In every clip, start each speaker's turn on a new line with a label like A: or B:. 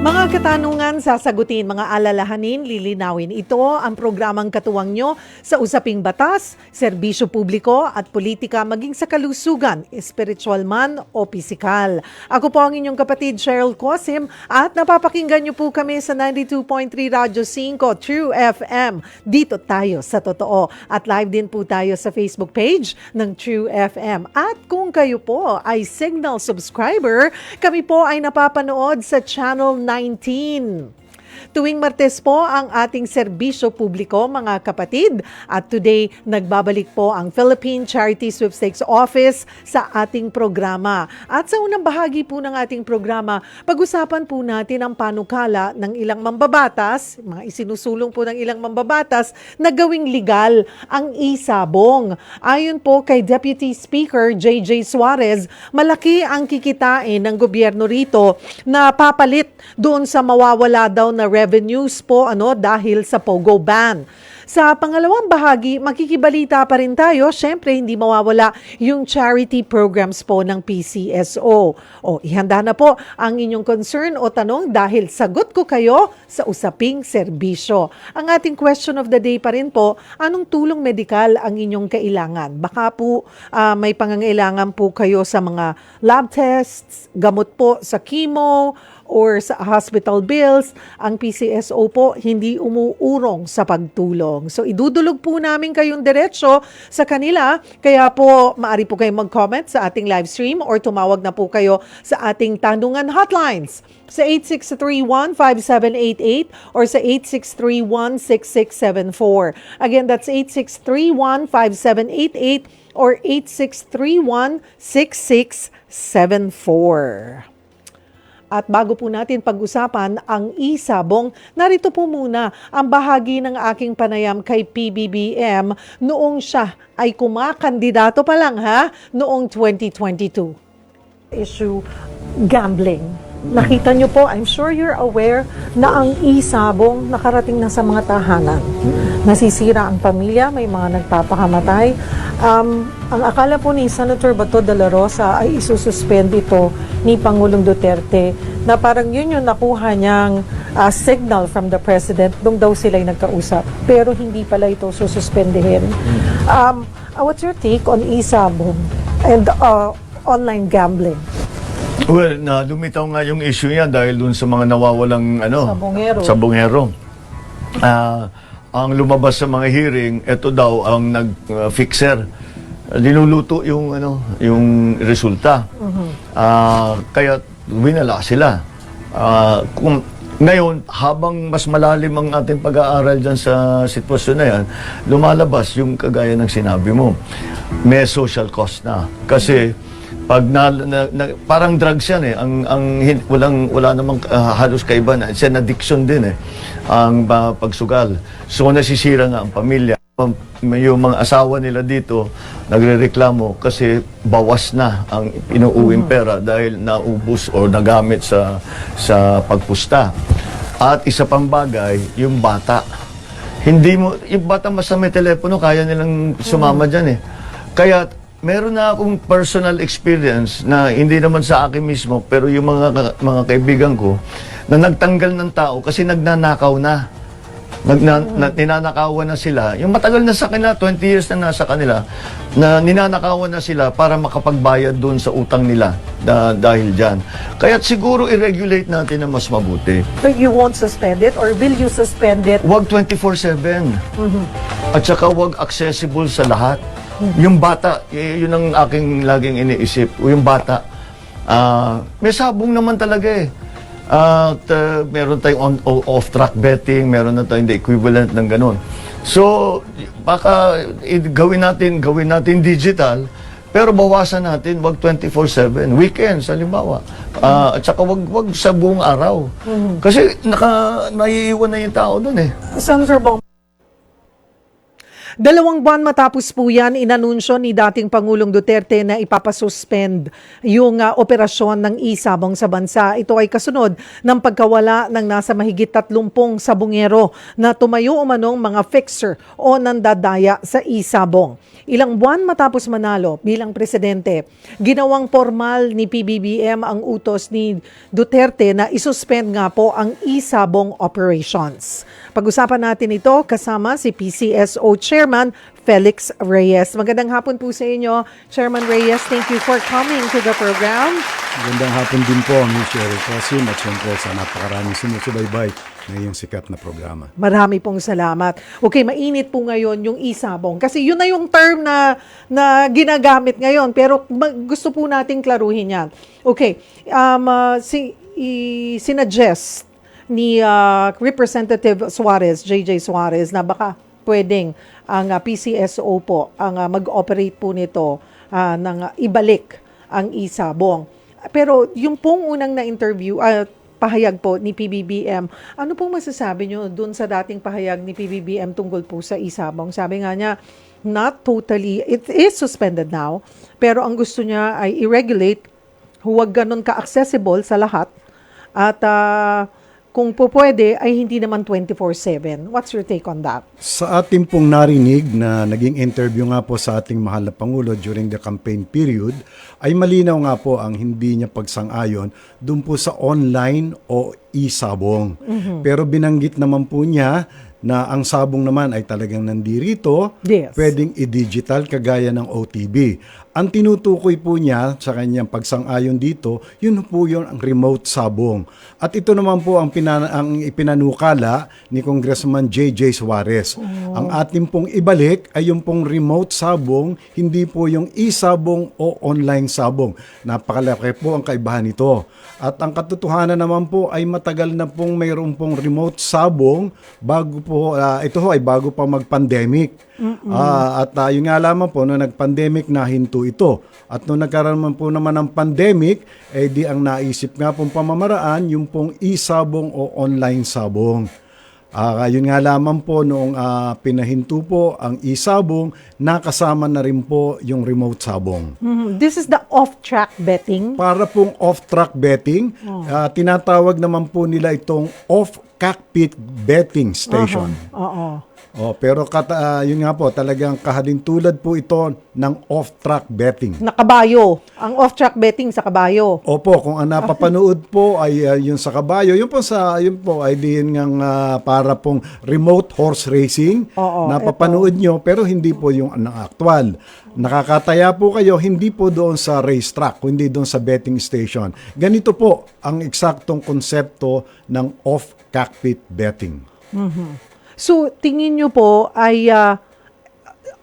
A: Mga katanungan, sasagutin, mga alalahanin, lilinawin. Ito ang programang katuwang nyo sa usaping batas, serbisyo publiko at politika maging sa kalusugan, espiritual man o pisikal. Ako po ang inyong kapatid Cheryl Cosim at napapakinggan nyo po kami sa 92.3 Radyo 5 True FM. Dito tayo sa totoo. At live din po tayo sa Facebook page ng True FM. At kung kayo po ay Signal subscriber, kami po ay napapanood sa Channel 19. Tuwing Martes po ang ating serbisyo publiko, mga kapatid. At today, nagbabalik po ang Philippine Charity Sweepstakes Office sa ating programa. At sa unang bahagi po ng ating programa, pag-usapan po natin ang panukala ng ilang mambabatas, mga isinusulong po ng ilang mambabatas, na gawing legal ang isabong. Ayon po kay Deputy Speaker J.J. Suarez, malaki ang kikitain ng gobyerno rito na papalit doon sa mawawala daw na revenues po dahil sa POGO ban. Sa pangalawang bahagi, makikibalita pa rin tayo. Siyempre, hindi mawawala yung charity programs po ng PCSO. Ihanda na po ang inyong concern o tanong dahil sagot ko kayo sa usaping serbisyo. Ang ating question of the day pa rin po, anong tulong medikal ang inyong kailangan? Baka po may pangangailangan po kayo sa mga lab tests, gamot po sa chemo, or sa hospital bills. Ang PCSO po hindi umuurong sa pagtulong. So idudulog po namin kayong diretsyo sa kanila. Kaya po maaari po kayong mag-comment sa ating live stream or tumawag na po kayo sa ating tanungan hotlines sa 8631-5788 or sa 8631-6674. Again, that's 8631-5788 or 8631-6674. At bago po natin pag-usapan ang isabong, narito po muna ang bahagi ng aking panayam kay PBBM noong siya ay kumakandidato pa lang noong 2022. Issue gambling. Nakita nyo po, I'm sure you're aware na ang isabong nakarating na sa mga tahanan. Nasisira ang pamilya, may mga nagpapakamatay. Ang akala po ni Senator Bato de la Rosa ay isususpend ito ni Pangulong Duterte na parang yun yung nakuha niyang signal from the President nung daw sila'y nagkausap. Pero hindi pala ito sususpendihin. What's your take on isabong and online gambling?
B: Well, lumitaw nga yung issue niya dahil dun sa mga nawawalang sabongero. Ang lumabas sa mga hearing, ito daw ang nag-fixer. Linuluto yung yung resulta. Kaya winala sila. Ngayon, habang mas malalim ang ating pag-aaral dyan sa sitwasyon na yan, lumalabas yung kagaya ng sinabi mo. May social cost na. Kasi pag parang drugs yan wala namang halos kaiba na. It's an addiction din ang pagsugal. So nasisira na ang pamilya. Yung mga asawa nila dito nagrereklamo kasi bawas na ang inuuwing pera dahil naubos o nagamit sa pagpusta. At isa pang bagay, yung bata. Yung bata basta may telepono, kaya nilang sumama dyan Kaya meron na akong personal experience na hindi naman sa akin mismo, pero yung mga kaibigan ko na nagtanggal ng tao kasi nagnanakaw na. Ninanakawan na sila. Yung matagal na sa kanila, 20 years na nasa kanila, na ninanakawan na sila para makapagbayad doon sa utang nila dahil dyan. Kaya siguro i-regulate natin na mas mabuti.
A: But you won't suspend it or will you suspend it?
B: Huwag 24/7. At saka huwag accessible sa lahat. Yung bata, yun ang aking laging iniisip. Yung bata, may sabong naman talaga At meron tayong off-track betting, meron na tayong the equivalent ng ganun. So, baka gawin natin digital, pero bawasan natin, wag 24/7. Weekends, halimbawa. At saka wag sa buong araw. Kasi naiiwan na yung tao doon
A: Senator Bong, 2 buwan matapos po yan, inanunsyo ni dating Pangulong Duterte na ipapasuspend yung operasyon ng e-sabong sa bansa. Ito ay kasunod ng pagkawala ng nasa mahigit 30 sabongero na tumayo umanong mga fixer o nandadaya sa e-sabong. Ilang buwan matapos manalo bilang presidente, ginawang formal ni PBBM ang utos ni Duterte na isuspend nga po ang e-sabong operations. Pag-usapan natin ito kasama si PCSO Chairman Felix Reyes. Magandang hapon po sa inyo, Chairman Reyes. Thank you for coming to the program.
C: Magandang hapon din po, Ms. Cheryl Casim, at syempre sa napakaraming sumusubaybay na iyong sikat na programa.
A: Marami pong salamat. Okay, mainit po ngayon yung e-sabong. Kasi yun na yung term na ginagamit ngayon. Pero gusto po nating klaruhin yan. Okay, sinuggest ni Representative Suarez, JJ Suarez, na baka pwedeng ang PCSO po ang mag-operate po nito ng ibalik ang e-sabong. Pero yung pong unang na-interview, pahayag po ni PBBM, ano pong masasabi nyo dun sa dating pahayag ni PBBM tungkol po sa e-sabong? Sabi nga niya, not totally, it is suspended now, pero ang gusto niya ay i-regulate, huwag ganun ka-accessible sa lahat, at kung po pwede, ay hindi naman 24/7. What's your take on that?
C: Sa ating pong narinig na naging interview nga po sa ating mahal na Pangulo during the campaign period, ay malinaw nga po ang hindi niya pagsang-ayon dun po sa online o e-sabong. Pero binanggit naman po niya na ang sabong naman ay talagang nandirito,
A: Yes.
C: pwedeng i-digital kagaya ng OTB. Ang tinutukoy po niya sa kanyang pagsang-ayon dito, yun po yun ang remote sabong. At ito naman po ang ipinanukala ni Congressman JJ Suarez. Ang ating pong ibalik ay yung pong remote sabong, hindi po yung e-sabong o online sabong. Napakalaki po ang kaibahan nito. At ang katotohanan naman po ay matagal na pong mayroon pong remote sabong bago po, ito ho ay bago pa mag-pandemic. Yun nga lamang po, nung nag-pandemic na hinto ito. At nung nagkaroon po naman ng pandemic, di ang naisip nga pong pamamaraan, yung pong e-sabong o online sabong. Yun nga lamang po noong pinahinto po ang e-sabong, nakasama na rin po yung remote sabong.
A: This is the off-track betting.
C: Para pong off-track betting, tinatawag naman po nila itong off-cockpit betting station.
A: Oo.
C: Pero yun nga po, talagang kahalintulad po ito ng off-track betting.
A: Nakabayo. Ang off-track betting sa kabayo.
C: Opo, kung ang napapanood po ay yun sa kabayo, yun po ay din ng para pong remote horse racing.
A: Oo,
C: Napapanood nyo, pero hindi po yung actual. Nakakataya po kayo, hindi po doon sa racetrack, kundi doon sa betting station. Ganito po ang eksaktong konsepto ng off-cockpit betting.
A: So, tingin nyo po ay,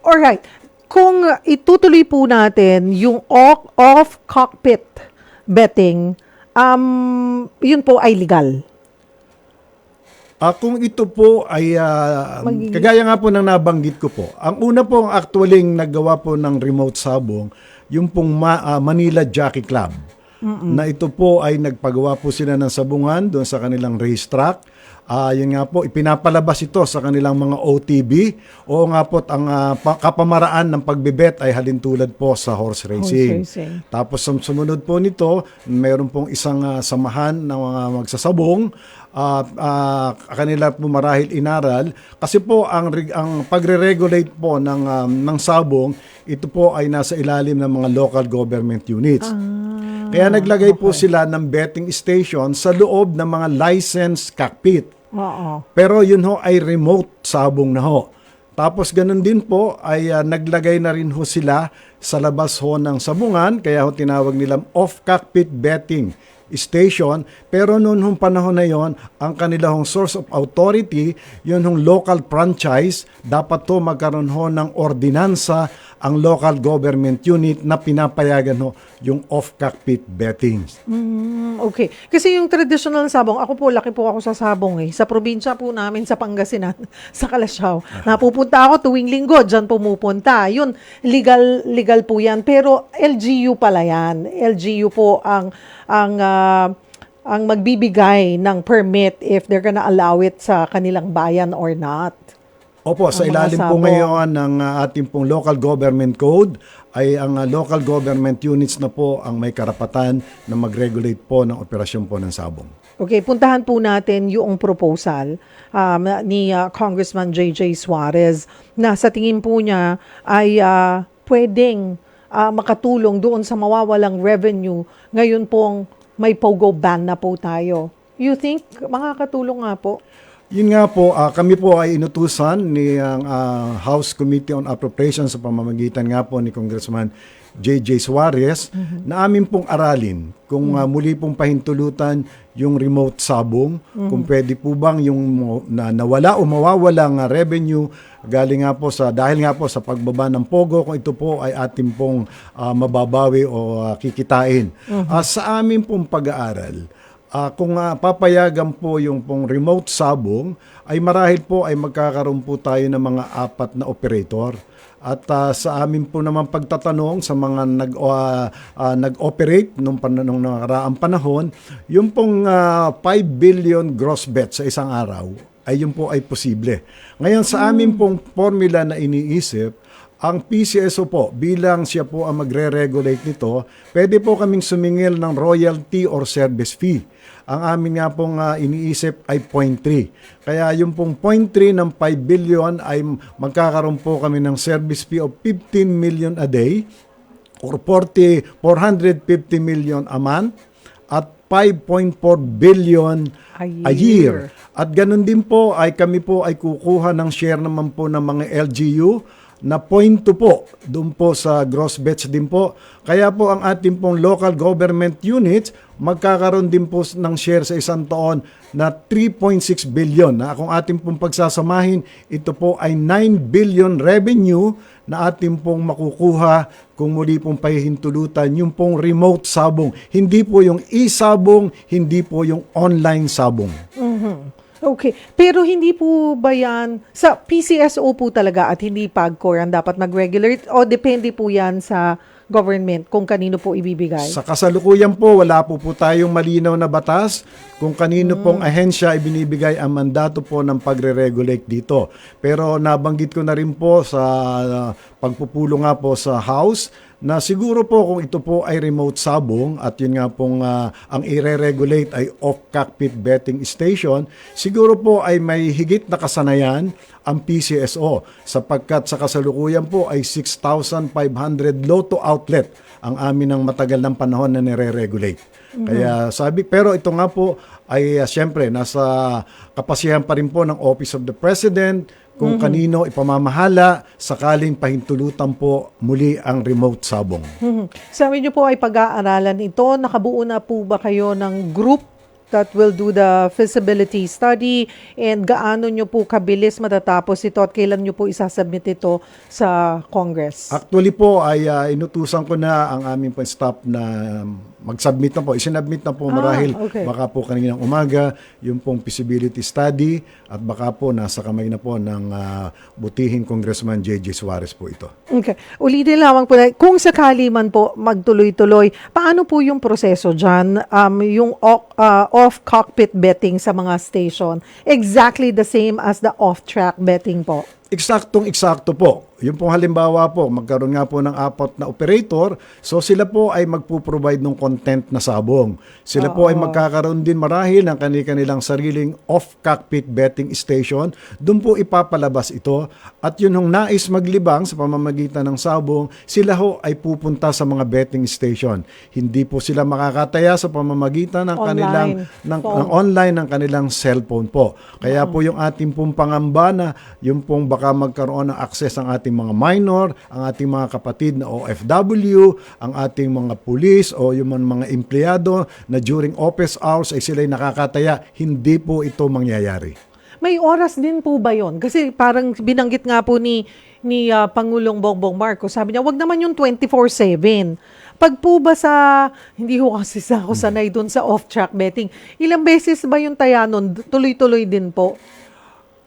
A: alright, kung itutuloy po natin yung off-cockpit betting, yun po ay legal.
C: Kung ito po ay, kagaya nga po ng nabanggit ko po, ang una po ang actualing naggawa po ng remote sabong, yung pong Manila Jockey Club, na ito po ay nagpagawa po sila ng sabungan doon sa kanilang racetrack. Yun nga po, ipinapalabas ito sa kanilang mga OTB. O nga po, ang kapamaraan ng pagbebet ay halintulad po sa horse racing. Tapos sumunod po nito, mayroon pong isang samahan ng mga magsasabong. Kanila po marahil inaral. Kasi po, ang pagre-regulate po ng sabong, ito po ay nasa ilalim ng mga local government units. Kaya naglagay po sila ng betting station sa loob ng mga licensed cockpit. Pero yun ho ay remote sabong na ho. Tapos ganun din po ay naglagay na rin ho sila sa labas ho ng sabungan, kaya ho tinawag nilang off-cockpit betting station. Pero noon hong panahon na yon, ang kanilang source of authority, yun hong local franchise, dapat to magkaroon ho ng ordinansa ang local government unit na pinapayagan ho yung off-cockpit betting.
A: Okay. Kasi yung traditional sabong, ako po, laki po ako sa sabong eh. Sa probinsya po namin sa Pangasinan, sa Kalasyaw. Napupunta ako tuwing linggo, dyan pumupunta. Yun, legal po yan. Pero LGU pala yan. LGU po ang magbibigay ng permit if they're gonna allow it sa kanilang bayan or not.
C: Opo, sa
A: Ang mga
C: ilalim po
A: sabong.
C: ngayon ng ating pong local government code ay ang local government units na po ang may karapatan na mag-regulate po ng operasyon po ng sabong.
A: Okay, puntahan po natin yung proposal ni Congressman J.J. Suarez na sa tingin po niya ay pwedeng makatulong doon sa mawawalang revenue. Ngayon pong may POGO ban na po tayo. You think makakatulong nga po?
C: Yun nga po, kami po ay inutusan ni House Committee on Appropriations sa pamamagitan nga po ni Congressman J.J. Suarez na amin pong aralin kung muli pong pahintulutan yung remote sabong, kung pwede po bang yung nawala o mawawalang revenue galing nga po dahil nga po sa pagbaba ng POGO, kung ito po ay ating pong mababawi o kikitain. Sa amin pong pag-aaral, kung papayagan po yung pong remote sabong, ay marahil po ay magkakaroon po tayo ng mga 4 na operator. At sa amin po naman pagtatanong sa mga nag-operate nung nakaraang panahon, yung pong 5 billion gross bet sa isang araw, ay yun po ay posible. Ngayon sa amin pong formula na iniisip, ang PCSO po, bilang siya po ang magre-regulate nito, pwede po kaming sumingil ng royalty or service fee. Ang amin nga pong iniisip ay 0.3. Kaya yung pong 0.3 ng 5 billion ay magkakaroon po kami ng service fee of 15 million a day or 450 million a month at 5.4 billion a year. At ganun din po ay kami po ay kukuha ng share naman po ng mga LGU na 0.2 po doon po sa gross bets din po. Kaya po ang ating pong local government units magkakaroon din po ng share sa isang taon na 3.6 billion. Na kung ating pong pagsasamahin, ito po ay 9 billion revenue na ating pong makukuha kung muli pong pahihintulutan yung pong remote sabong. Hindi po yung e-sabong, hindi po yung online sabong.
A: Okay. Pero hindi po ba yan, sa PCSO po talaga at hindi PAGCOR ang dapat mag-regulate o depende po yan sa government kung kanino po ibibigay?
C: Sa kasalukuyan po, wala po tayong malinaw na batas kung kanino pong ahensya ibinibigay ang mandato po ng pagre-regulate dito. Pero nabanggit ko na rin po sa pagpupulong nga po sa House na siguro po kung ito po ay remote sabong at yun nga pong ang i-regulate ay off-cockpit betting station, siguro po ay may higit na kasanayan ang PCSO sapagkat sa kasalukuyan po ay 6,500 lotto outlet ang amin ng matagal ng panahon na nire-regulate. Kaya pero ito nga po ay siyempre nasa kapasihan pa rin po ng Office of the President kung kanino ipamamahala sakaling pahintulutan po muli ang remote sabong.
A: Sabi niyo po ay pag-aaralan ito. Nakabuo na po ba kayo ng group that will do the feasibility study and gaano nyo po kabilis matatapos ito at kailan nyo po isasubmit ito sa Congress?
C: Actually po ay inutusan ko na ang aming po staff na mag-submit na po. Isinabmit na po marahil baka po kaninang umaga yung pong feasibility study at baka po nasa kamay na po ng butihing Congressman J.J. Suarez po ito.
A: Okay. Ulitin lamang po na, kung sakali man po magtuloy-tuloy, paano po yung proseso dyan? Yung off-cockpit betting sa mga station, exactly the same as the off-track betting po?
C: Eksaktong-eksakto po. Yung pong halimbawa po, magkaroon nga po ng 4 na operator, so sila po ay magpo-provide ng content na sabong. Sila po ay magkakaroon din marahil ng kanilang sariling off-cockpit betting station. Doon po ipapalabas ito. At yun hong nais maglibang sa pamamagitan ng sabong, sila ho ay pupunta sa mga betting station. Hindi po sila makakataya sa pamamagitan ng kanilang online ng kanilang cellphone po. Kaya po yung ating pong pangamba na yung pong baka magkaroon ng access ang ating mga minor, ang ating mga kapatid na OFW, ang ating mga pulis o yung mga empleyado na during office hours ay sila'y nakakataya. Hindi po ito mangyayari.
A: May oras din po ba yon? Kasi parang binanggit nga po ni Pangulong Bongbong Marcos, sabi niya, wag naman yung 24/7. Pag po ba hindi ko kasi ako sanay doon sa off-track betting, ilang beses ba yung taya nun? Tuloy-tuloy din po?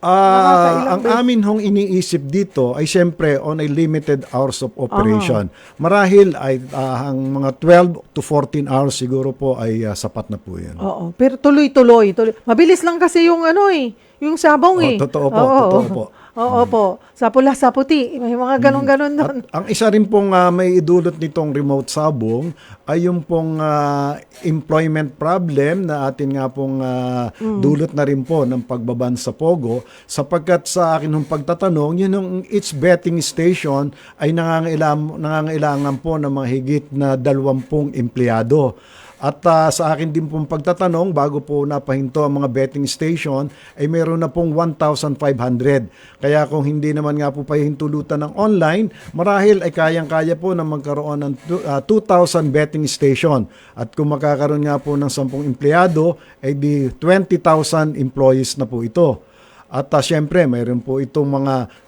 C: Ang amin hong iniisip dito ay siyempre on a limited hours of operation. Marahil ay ang mga 12 to 14 hours siguro po ay sapat na po yan.
A: Oo, pero tuloy-tuloy. Mabilis lang kasi yung yung sabong
C: Oh,
A: eh.
C: totoo po,
A: Oo.
C: totoo po.
A: Oo po. Sa pula, sa puti. May mga ganon-ganon doon.
C: Ang isa rin pong may idulot nitong remote sabong ay yung pong employment problem na atin nga pong dulot na rin po ng pagbaban sa Pogo, sapagkat sa akin ng pagtatanong, yun yung each betting station ay nangangailangan po ng mga higit na 20 empleyado. At sa akin din pong pagtatanong, bago po napahinto ang mga betting station, ay meron na pong 1,500. Kaya kung hindi naman nga po pahintulutan ng online, marahil ay kayang-kaya po na magkaroon ng 2,000 betting station. At kung makakaroon nga po ng 10 empleyado, ay di 20,000 employees na po ito. At syempre, mayroon po itong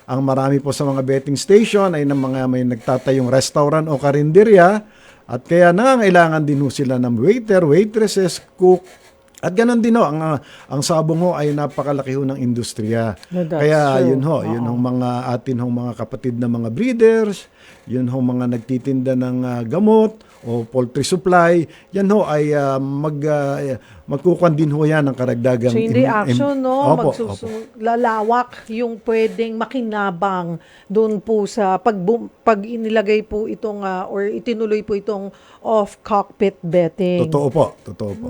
C: ang marami po sa mga betting station ay ng mga may nagtatayong restaurant o karinderya. At kaya nangangailangan din ho sila ng waiter, waitresses, cook. At ganoon din ho, ang sabong ho ay napakalaki ho ng industriya.
A: No, that's
C: Kaya
A: true.
C: yun ho, yun ang mga atin hong mga kapatid na mga breeders, yun ho mga nagtitinda ng gamot o poultry supply, yan ho ay magkukuhan din ho yan ng karagdagang
A: Chain reaction, no?
C: Opo,
A: Lalawak yung pwedeng makinabang doon po sa pag inilagay po itong or itinuloy po itong off-cockpit betting.
C: Totoo po, totoo po.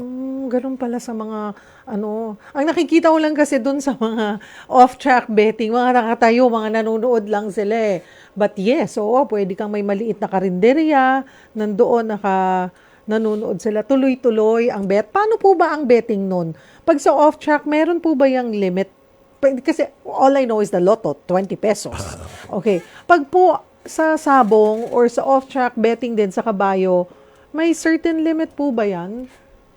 A: Ganun pala sa mga ang nakikita ko lang kasi doon sa mga off-track betting, mga nakatayo, mga nanonood lang sila eh. But yes, oo, pwede kang may maliit na karinderya, nandoon nanonood sila, tuloy-tuloy ang bet. Paano po ba ang betting nun? Pag sa off-track, meron po ba yung limit? Kasi all I know is the lotto, 20 pesos. Okay. Pag po sa sabong or sa off-track betting din sa kabayo, may certain limit po ba yan?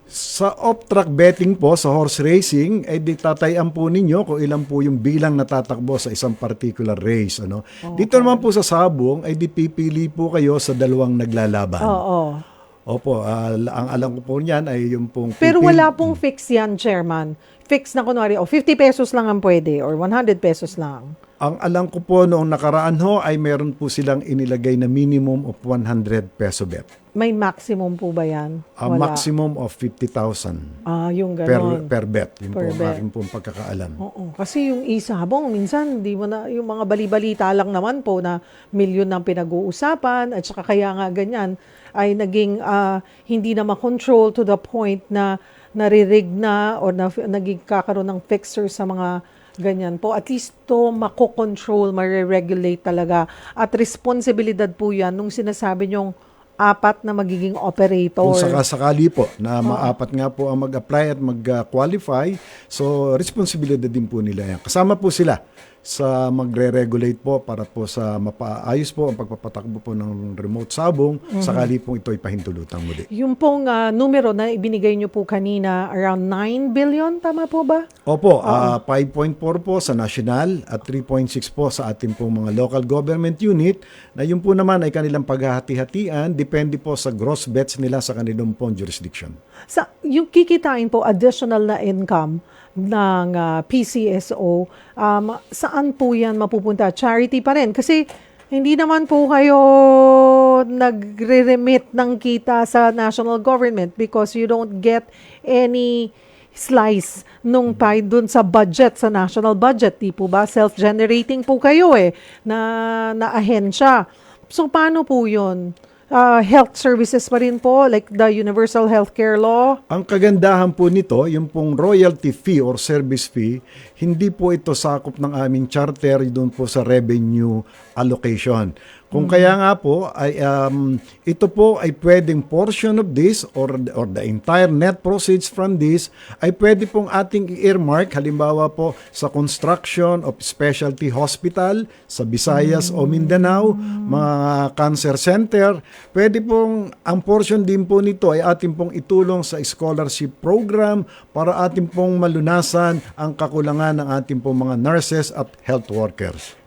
C: Sa off-track betting po, sa horse racing, ay ditatayan po ninyo kung ilan po yung bilang natatakbo sa isang particular race. Ano? Dito naman po sa sabong, ay dipipili po kayo sa dalawang naglalaban.
A: Oo.
C: Opo, ang alam ko po niyan ay yung pong...
A: Pero wala pong fix yan, Chairman. Fix na kunwari, 50 pesos lang ang pwede or 100 pesos lang.
C: Ang alam ko po noong nakaraan ho ay meron po silang inilagay na minimum of 100 peso bet.
A: May maximum po ba yan?
C: A maximum of 50,000
A: Yung ganon.
C: per bet. Yun
A: Per
C: po ang
A: bet.
C: aking pong pagkakaalam.
A: Oo. Kasi yung isabong, minsan, di mo na, yung mga bali-balita lang naman po na milyon ang pinag-uusapan at saka kaya nga ganyan ay naging hindi na makontrol to the point na naririg na o naging kakaroon ng fixer sa mga ganyan po. At least to makokontrol, mariregulate talaga. At responsibilidad po yan nung sinasabi nyong 4 na magiging operator.
C: Kung sakasakali po na maapat nga po ang mag-apply at mag-qualify, so responsibilidad din po nila yan. Kasama po sila sa magre-regulate po para po sa mapaayos po ang pagpapatakbo po ng remote sabong sakali pong ito'y pahintulutang muli.
A: Yung pong numero na ibinigay nyo po kanina, around 9 billion, tama po ba?
C: Opo, 5.4 po sa national at 3.6 po sa ating pong mga local government unit na yun po naman ay kanilang paghahati-hatian, depende po sa gross bets nila sa kanilang pong jurisdiction.
A: Yung kikitain po, additional na income ng PCSO, saan po yan mapupunta? Charity pa rin. Kasi hindi naman po kayo nagre-remit ng kita sa national government because you don't get any slice nung pie dun sa budget, sa national budget. Di po ba? Self-generating po kayo na ahensya. So, paano po yun? Health services pa rin po, like the Universal Healthcare Law.
C: Ang kagandahan po nito, yung pong royalty fee or service fee, hindi po ito sakop ng aming charter doon po sa revenue allocation. Kung kaya nga po, ay, ito po ay pwedeng portion of this or the entire net proceeds from this ay pwede pong ating i-earmark, halimbawa po sa construction of specialty hospital sa Visayas o Mindanao, mga cancer center. Pwede pong, ang portion din po nito ay ating pong itulong sa scholarship program para ating pong malunasan ang kakulangan ng ating pong mga nurses at health workers.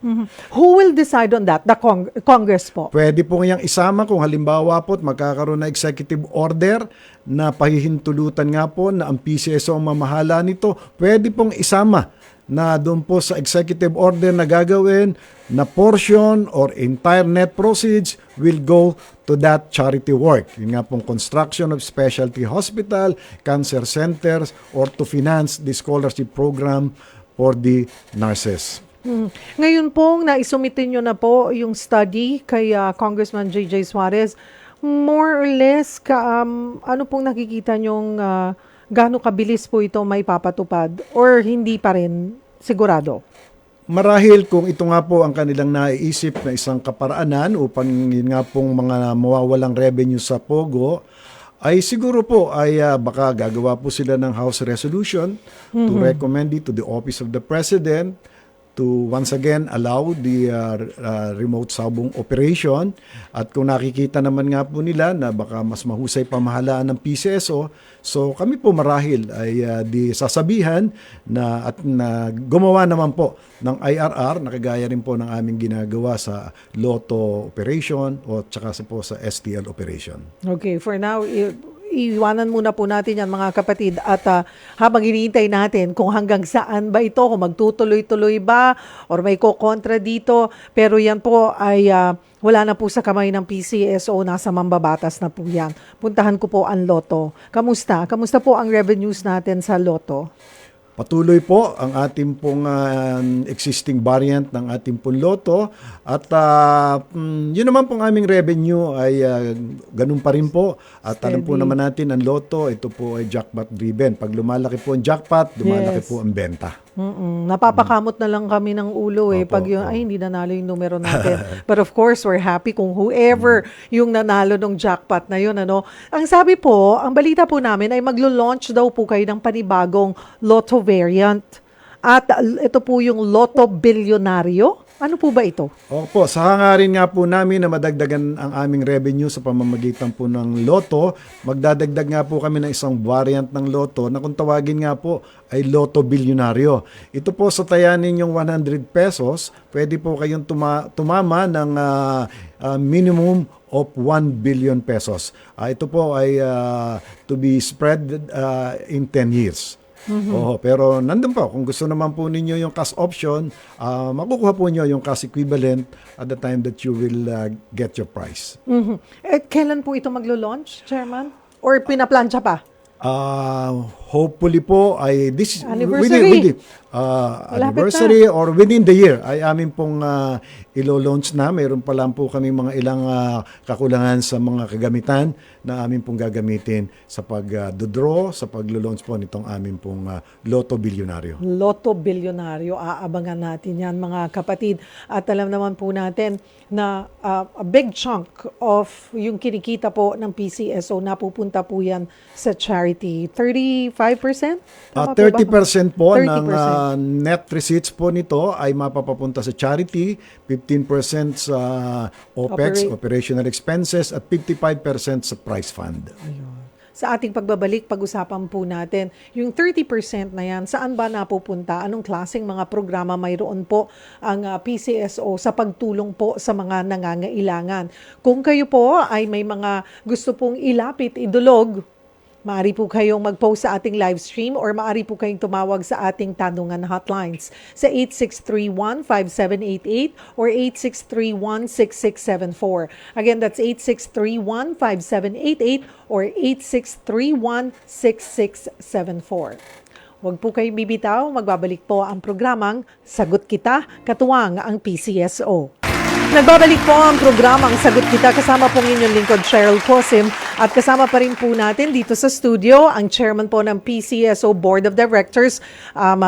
A: Who will decide on that? The Congress po.
C: Pwede po ngayang isama kung halimbawa po magkakaroon na executive order na pahihintulutan nga po na ang PCSO ang mamahala nito. Pwede pong isama na doon po sa executive order na gagawin na portion or entire net proceeds will go to that charity work. Yun nga pong construction of specialty hospital, cancer centers, or to finance the scholarship program for the nurses.
A: Ngayon pong naisumitin nyo na po yung study kay Congressman J.J. Suarez, more or less, ano pong nakikita nyong gaano kabilis po ito may papatupad or hindi pa rin sigurado?
C: Marahil kung ito nga po ang kanilang naiisip na isang kaparaanan upang yun nga pong mga mawawalang revenue sa POGO, ay siguro po ay baka gagawa po sila ng House Resolution to recommend it to the Office of the President to once again allow the remote sabong operation. At kung nakikita naman nga po nila na baka mas mahusay pamahalaan ng PCSO, so kami po marahil ay di sasabihan na gumawa naman po ng IRR na kagaya rin po ng aming ginagawa sa Lotto operation o tsaka po sa STL operation.
A: Okay, for now, iwanan muna po natin yan mga kapatid at habang hinihintay natin kung hanggang saan ba ito, kung magtutuloy-tuloy ba or may kokontra dito, pero yan po ay wala na po sa kamay ng PCSO, nasa mambabatas na po yan. Puntahan ko po ang Lotto. Kamusta? Kamusta po ang revenues natin sa Lotto?
C: Patuloy po ang ating pong existing variant ng ating pong Lotto at yun naman pong aming revenue ay ganun pa rin po at alam po naman natin ang Lotto, ito po ay jackpot driven. Pag lumalaki po ang jackpot, lumalaki po ang benta.
A: Napapakamot na lang kami ng ulo pag yung, ay hindi nanalo yung numero natin. But of course, we're happy kung whoever yung nanalo ng jackpot na yun. Ano? Ang sabi po, ang balita po namin ay maglo-launch daw po kayo ng panibagong Lotto variant. At ito po yung Lotto Bilyonaryo. Ano po ba ito?
C: Opo, sa hangarin nga po namin na madagdagan ang aming revenue sa pamamagitan po ng Lotto, magdadagdag nga po kami ng isang variant ng Lotto na kung tawagin nga po ay Lotto Bilyonaryo. Ito po sa tayanin yung 100 pesos, pwede po kayong tumama ng minimum of 1 billion pesos. Ito po ay to be spread in 10 years. Pero nandun po, kung gusto naman po ninyo yung cash option, makukuha po nyo yung cash equivalent at the time that you will get your price.
A: Kailan po ito maglo-launch, Chairman? Or pinaplansya pa?
C: Hopefully po ay this
A: Anniversary.
C: Anniversary or within the year ay amin pong ilo-launch na. Mayroon pa lang po kami mga ilang kakulangan sa mga kagamitan na amin pong gagamitin sa pag-draw, sa pag-launch po nitong amin pong Lotto Bilyonaryo.
A: Lotto Bilyonaryo, aabangan natin yan mga kapatid. At alam naman po natin na a big chunk of yung kinikita po ng PCSO napupunta po yan sa charity. 35%?
C: 30% po
A: 30%.
C: ng net receipts po nito ay mapapapunta sa charity, 15% sa OPEX, operational expenses, at 55% sa prize fund.
A: Sa ating pagbabalik, pag-usapan po natin, yung 30% na yan, saan ba napupunta? Anong klaseng mga programa mayroon po ang PCSO sa pagtulong po sa mga nangangailangan? Kung kayo po ay may mga gusto pong ilapit, idulog, maaari po kayong mag-post sa ating live stream or maaari po kayong tumawag sa ating tanungan hotlines sa 8631-5788 or 8631-6674. Again, that's 8631-5788 or 8631-6674. Huwag po kayong bibitaw, magbabalik po ang programang Sagot Kita, katuwang ang PCSO. Nagbabalik po ang programang Sagot Kita, kasama pong inyong lingkod Cheryl Cosim at kasama pa rin po natin dito sa studio ang chairman po ng PCSO Board of Directors,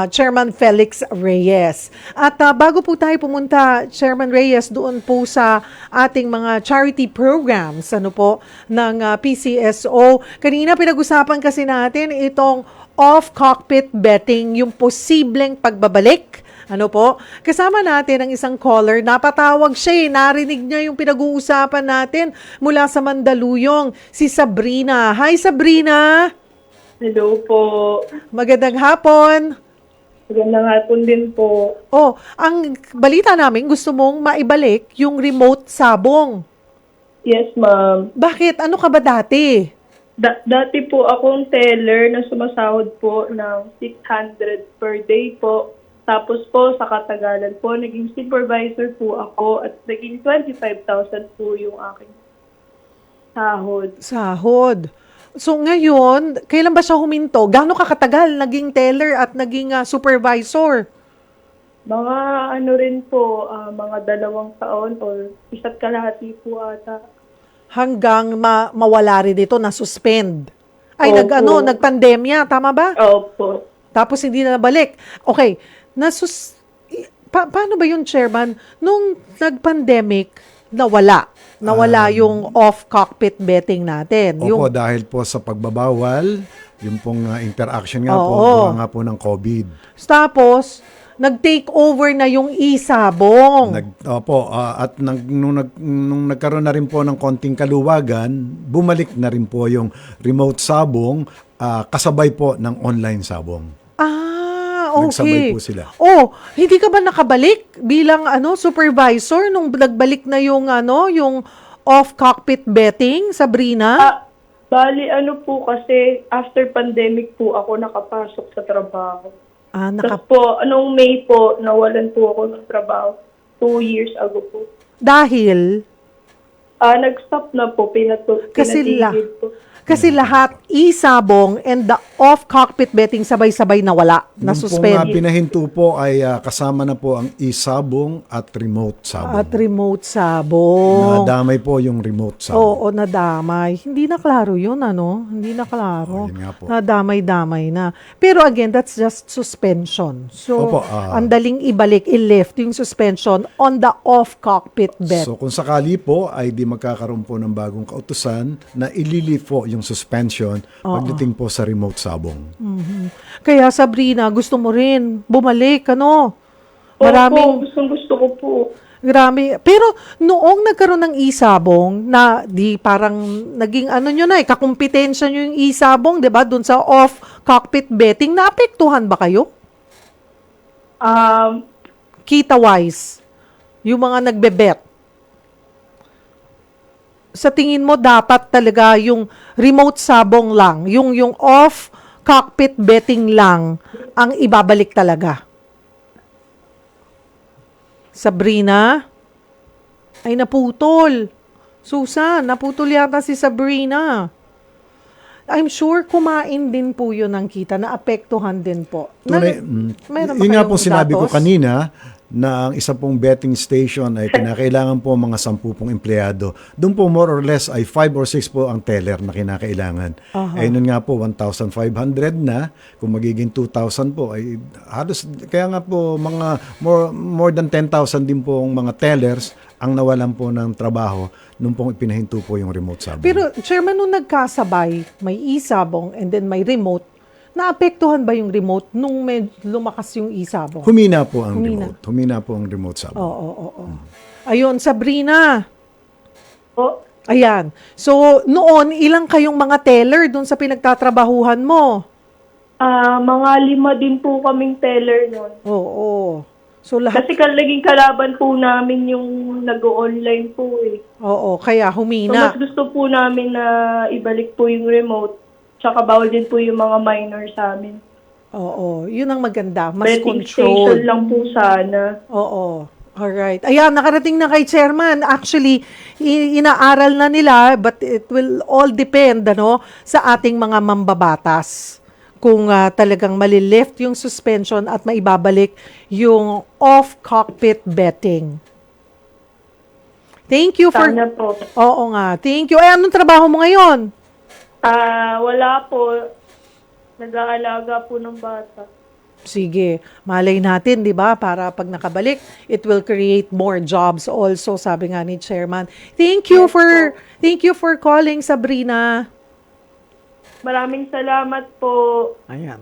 A: Chairman Felix Reyes. At bago po tayo pumunta, Chairman Reyes, doon po sa ating mga charity programs ng PCSO, kanina pinag-usapan kasi natin itong off-cockpit betting, yung posibleng pagbabalik. Kasama natin ang isang caller, napatawag siya narinig niya yung pinag-uusapan natin mula sa Mandaluyong, si Sabrina. Hi Sabrina!
D: Hello po.
A: Magandang hapon.
D: Magandang hapon din po.
A: Ang balita namin, gusto mong maibalik yung remote sabong.
D: Yes, ma'am.
A: Bakit? Ano ka ba dati?
D: Dati po akong teller na sumasahod po ng 600 per day po. Tapos po, sa katagalan po, naging supervisor po ako at naging 25,000 po yung aking sahod.
A: So ngayon, kailan ba siya huminto? Gaano kakatagal naging teller at naging supervisor?
D: Mga ano rin po, mga 2 taon or 1.5 po ata.
A: Hanggang mawala rin dito, na-suspend. Ay,
D: Opo.
A: nagpandemya, tama ba?
D: Opo.
A: Tapos hindi na nabalik. Okay, paano ba yun, Chairman? Nung nag-pandemic, nawala yung off-cockpit betting natin.
C: Opo, dahil po sa pagbabawal, yung pong interaction nga po,
A: Oo.
C: gawa nga po ng COVID.
A: Tapos, nag-take over na yung isabong.
C: Nung nagkaroon na rin po ng konting kaluwagan, bumalik na rin po yung remote sabong kasabay po ng online sabong.
A: Okay.
C: Nagsabay po sila.
A: Oh, hindi ka ba nakabalik bilang supervisor nung nagbalik na yung yung off-cockpit betting, Sabrina?
D: Bali, po kasi, after pandemic po ako nakapasok sa trabaho. Tapos po, anong May po, nawalan po ako ng trabaho. 2 years ago po.
A: Dahil
D: Nag-stop na po, pinatigil po.
A: kasi lahat isabong and the off-cockpit betting sabay-sabay nawala,
C: Nung
A: na-suspend.
C: pong pinahinto po ay kasama na po ang isabong at remote sabong.
A: At remote sabong.
C: Nadamay po yung remote sabong.
A: Oo, nadamay. Hindi na klaro yun, Hindi na klaro.
C: Yun nga po.
A: Nadamay-damay na. Pero again, that's just suspension. So,
C: Opo,
A: ang daling i-lift yung suspension on the off-cockpit bet.
C: So kung sakali po ay di magkakaroon po ng bagong kautusan na ililift po yung suspension pagdating po sa remote sabong.
A: Kaya Sabrina, gusto mo rin bumalik,
D: Opo, gusto ko po.
A: Grabe. Pero noong nagkaroon ng isabong na di parang naging nyo na kakumpetensya nyo yung isabong, 'di ba? Doon sa off-cockpit betting, naapektuhan ba kayo? Kita-wise, yung mga nagbe-bet. Sa tingin mo dapat talaga yung remote sabong lang, yung off-cockpit betting lang ang ibabalik talaga? Sabrina? Ay, naputol. Susan, naputol yata si Sabrina. I'm sure kumain din po yun ng kita, naapektuhan din po. Meron ba
C: Yun nga
A: kayong
C: po sinabi ko
A: datos?
C: kanina na ang isa pong betting station ay kinakailangan po mga 10 pong empleyado. Doon po more or less ay 5 or 6 po ang teller na kinakailangan. Eh nun nga po 1,500 na, kung magiging 2,000 po ay halos, kaya nga po mga more than 10,000 din po ang mga tellers ang nawalan po ng trabaho nung pong ipinahinto po yung remote sabong.
A: Pero, Chairman, nung nagkasabay, may isabong and then may remote, naapektuhan ba yung remote nung lumakas yung isabong?
C: Humina po ang remote. Humina po ang remote sabong.
A: Oo. Ayun, Sabrina.
D: Po.
A: Ayan. So, noon, ilang kayong mga teller dun sa pinagtatrabahuhan mo?
D: Mga 5 din po kaming teller nun.
A: Oo. So, lahat,
D: Kasi naging kalaban po namin yung nag-online po eh.
A: oo, kaya
D: So,
A: humina.
D: mas gusto po namin na ibalik po yung remote. Tsaka bawal din po yung mga minor sa amin.
A: Oo, yun ang maganda. Mas
D: Betting station
A: control.
D: lang po sana.
A: Oo. Alright. Ayan, nakarating na kay Chairman. Actually, inaaral na nila, but it will all depend, sa ating mga mambabatas. Kung talagang malilift yung suspension at maibabalik yung off-cockpit betting. Thank you for...
D: Sana po.
A: Oo nga. Thank you. Ay, anong trabaho mo ngayon?
D: Wala po. Nag-aalaga po ng bata.
A: Sige, malay natin, 'di ba? Para pag nakabalik, it will create more jobs also, sabi nga ni Chairman. Thank you for calling, Sabrina.
D: Maraming salamat po.
A: Ayan.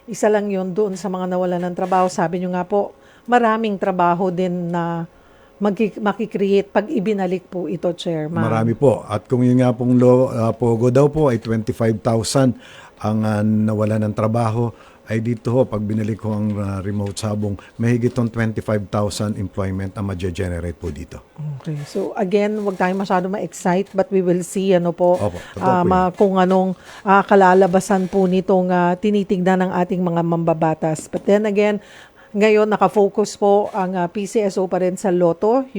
A: Isa lang 'yon doon sa mga nawalan ng trabaho. Sabi niyo nga po, maraming trabaho din na makikreate pag ibinalik po ito, Chairman.
C: Marami po. At kung yun nga pong Pogo daw po ay 25,000 ang nawala ng trabaho, ay dito ho, pag binalik ko ang remote sabong, mahigit tong 25,000 employment ang ma-generate po dito.
A: Okay. So again, wag tayong masyado ma-excite but we will see
C: Opo, totoo po yun.
A: kung anong kalalabasan po nitong tinitignan ng ating mga mambabatas. But then again, ngayon nakafocus po ang PCSO pa rin sa Lotto,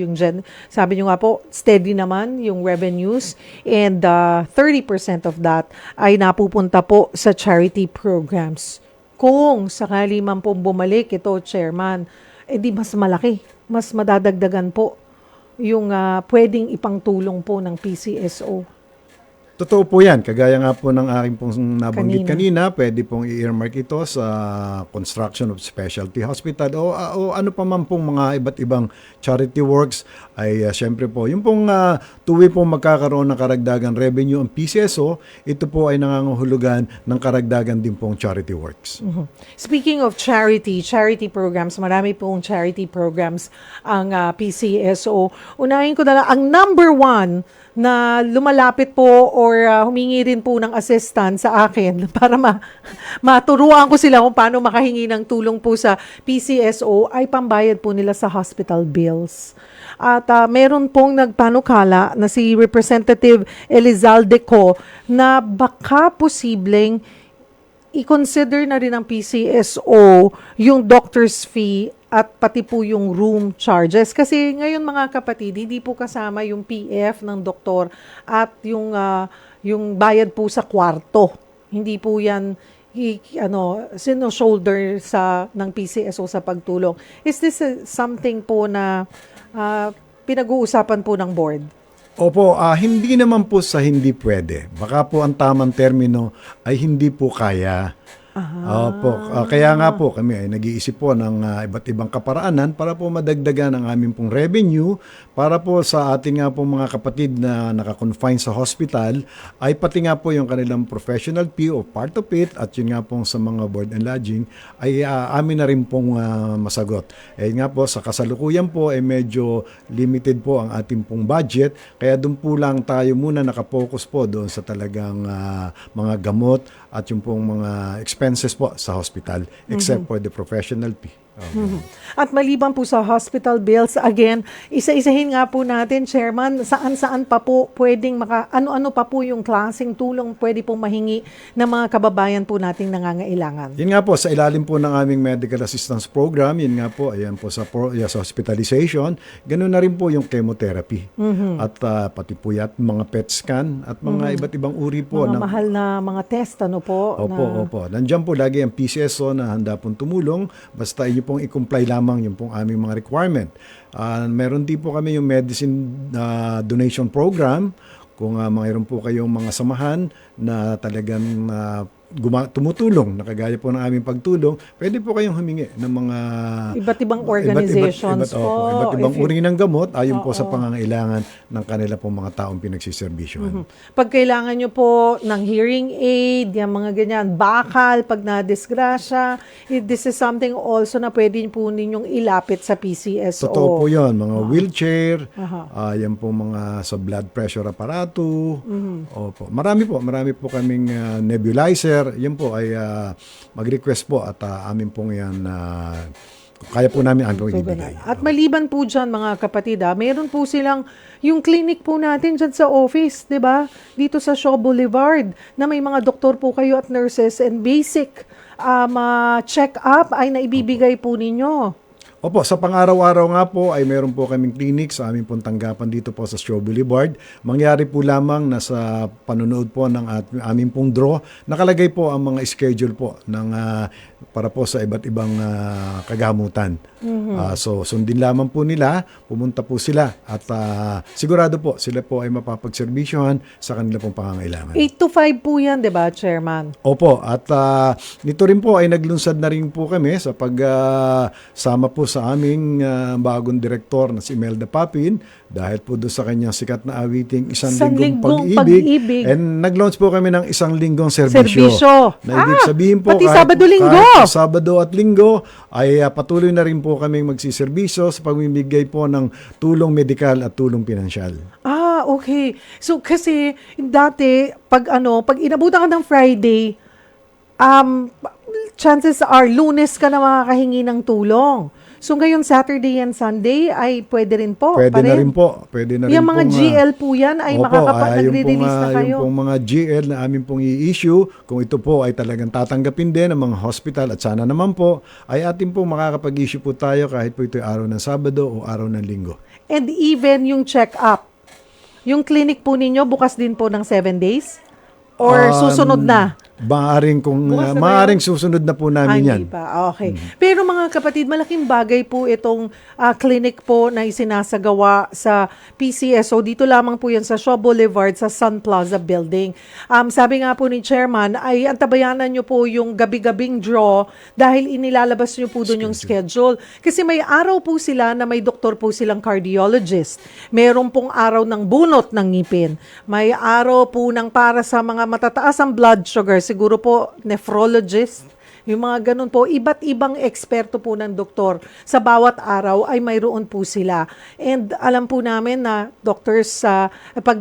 A: sabi nyo nga po, steady naman yung revenues and 30% of that ay napupunta po sa charity programs. Kung sakali man pong bumalik ito, Chairman, di mas malaki, mas madadagdagan po yung pwedeng ipangtulong po ng PCSO.
C: Totoo po yan. Kagaya nga po ng aking pong nabanggit kanina, pwede pong i-earmark ito sa construction of specialty hospital o ano pa man pong mga iba't ibang charity works ay syempre po. Yung pong tuwi pong magkakaroon ng karagdagan revenue ang PCSO, ito po ay nangangahulugan ng karagdagan din pong charity works.
A: Speaking of charity programs, marami pong charity programs ang PCSO. Unahin ko na lang, ang number one na lumalapit po or humingi rin po ng assistance sa akin para maturuan ko sila kung paano makahingi ng tulong po sa PCSO ay pambayad po nila sa hospital bills. At meron pong nagpanukala na si Representative Elizalde Co na baka posibleng i-consider na rin ng PCSO yung doctor's fee at pati po yung room charges. Kasi ngayon mga kapatid, hindi po kasama yung PF ng doktor at yung bayad po sa kwarto. Hindi po yan sino-shoulder ng PCSO sa pagtulong. Is this something po na pinag-uusapan po ng board?
C: Opo, hindi naman po sa hindi pwede. Baka po ang tamang termino ay hindi po kaya. Opo, kaya nga po kami ay nag-iisip po ng iba't ibang kaparaanan para po madagdagan ang aming pong revenue para po sa ating nga pong mga kapatid na naka-confine sa hospital ay pati nga po yung kanilang professional fee o part of it at yun nga pong sa mga board and lodging ay amin na rin pong masagot. Eh nga po sa kasalukuyan po ay medyo limited po ang ating pong budget kaya doon po lang tayo muna nakapokus po doon sa talagang mga gamot at yung pong mga expenses po sa hospital except for the professional fee.
A: At maliban po sa hospital bills, again, isa-isahin nga po natin, Chairman, saan-saan pa po pwedeng ano-ano pa po yung klaseng tulong pwede pong mahingi ng mga kababayan po nating nangangailangan.
C: Yun nga po, sa ilalim po ng aming medical assistance program, yun nga po, ayan po sa hospitalization, ganoon na rin po yung chemotherapy. At pati po yan, mga PET scan at mga iba't ibang uri po.
A: Mga mahal na mga test, ano po?
C: Opo. Nandiyan po lagi ang PCSO na handa pong tumulong, basta inyo pong i-comply lamang yung pong aming mga requirement. Meron din po kami yung medicine donation program. Kung mayroon po kayong mga samahan na talagang tumutulong, nakagaya po ng aming pagtulong, pwede po kayong humingi ng mga
A: iba't ibang organizations
C: iba't ibang uri ng gamot ayon po sa pangangailangan ng kanila pong mga taong pinagsiservisyohan.
A: Pag kailangan nyo po ng hearing aid, yung mga ganyan, bakal, pag na-disgrasya, this is something also na pwede po ninyong ilapit sa PCSO.
C: Totoo po yun, mga wheelchair, yan po mga sa blood pressure aparato. Opo. Marami po kaming nebulizer. Yan po ay mag-request po at amin pong yan kaya po namin ang ibibigay.
A: At maliban po dyan mga kapatid, meron po silang yung clinic po natin dyan sa office, di ba? Dito sa Shaw Boulevard na may mga doktor po kayo at nurses and basic check-up ay naibibigay po ninyo.
C: Opo, sa pang-araw-araw nga po ay meron po kaming clinic sa aming pong tanggapan dito po sa Shaw Boulevard. Mangyari po lamang na sa panonood po ng aming pong draw, nakalagay po ang mga schedule po ng para po sa iba't ibang kagamutan. So sundin lamang po nila, pumunta po sila at sigurado po sila po ay mapapagserbisyohan sa kanila pong pangangailangan.
A: 8 to 5 po yan, di ba, Chairman?
C: Opo, at nito rin po ay naglunsad na rin po kami sa pagsama po sa aming bagong direktor na si Imelda Papin dahil po doon sa kanyang sikat na awiting Isang Linggong Pag-ibig. And nag-launch po kami ng Isang Linggong Serbisyo. Na ibig sabihin po
A: pati Sabado-Linggo.
C: Sabado at Linggo ay patuloy na rin po kami magsiservisyo sa pagmimigay po ng tulong medikal at tulong pinansyal.
A: Okay. So kasi dati pag inabutan ka ng Friday, chances are Lunes ka na makakahingi ng tulong. So ngayon Saturday and Sunday ay pwede rin po.
C: Pwede na rin po.
A: Yung mga GL po yan ay nagre-release na kayo.
C: Yung pong mga GL na amin pong i-issue, kung ito po ay talagang tatanggapin din ng mga hospital at sana naman po, ay atin pong makakapag-issue po tayo kahit po ito ay araw ng Sabado o araw ng Linggo.
A: And even yung check-up, yung clinic po ninyo bukas din po ng 7 days? Or susunod na?
C: Maaring kung
A: Bukas na ba
C: maaring susunod na po namin yan.
A: Hindi pa. Okay. Pero mga kapatid, malaking bagay po itong clinic po na isinasagawa sa PCSO. Dito lamang po yan sa Shaw Boulevard sa Sun Plaza Building. Sabi nga po ni Chairman, ay antabayanan nyo po yung gabi-gabing draw dahil inilalabas nyo po doon yung schedule. Kasi may araw po sila na may doktor po silang cardiologist. Meron pong araw ng bunot ng ngipin. May araw po ng para sa mga matataas ang blood sugar. Siguro po nephrologist. Yung mga ganun po, iba't ibang eksperto po ng doktor. Sa bawat araw ay mayroon po sila. And alam po namin na doctors sa pag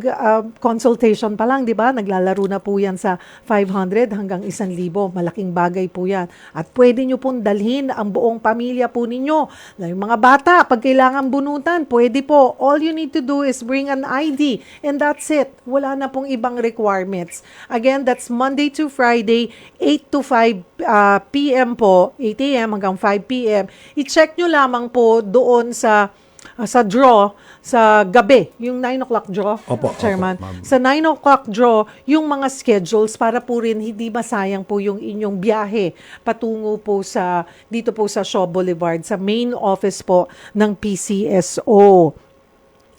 A: consultation pa lang, di ba? Naglalaro na po yan sa 500 hanggang 1,000. Malaking bagay po yan. At pwede nyo pong dalhin ang buong pamilya po ninyo. Yung mga bata, pag kailangan bunutan, pwede po. All you need to do is bring an ID. And that's it. Wala na pong ibang requirements. Again, that's Monday to Friday, 8 to 5 PM po, 8 AM hanggang 5 PM. I-check nyo lamang po doon sa draw, sa gabi, yung 9 o'clock draw,
C: Opo,
A: Chairman.
C: ma'am.
A: Sa 9 o'clock draw, yung mga schedules para po rin hindi masayang po yung inyong biyahe patungo po dito po sa Shaw Boulevard, sa main office po ng PCSO.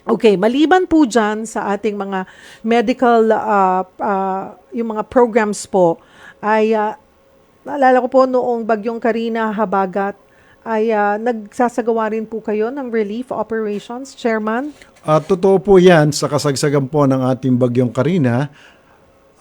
A: Okay, maliban po dyan sa ating mga medical, yung mga programs po, ay naalala ko po noong Bagyong Karina Habagat ay nagsasagawa rin po kayo ng relief operations, Chairman?
C: Totoo po yan, sa kasagsagan po ng ating Bagyong Karina,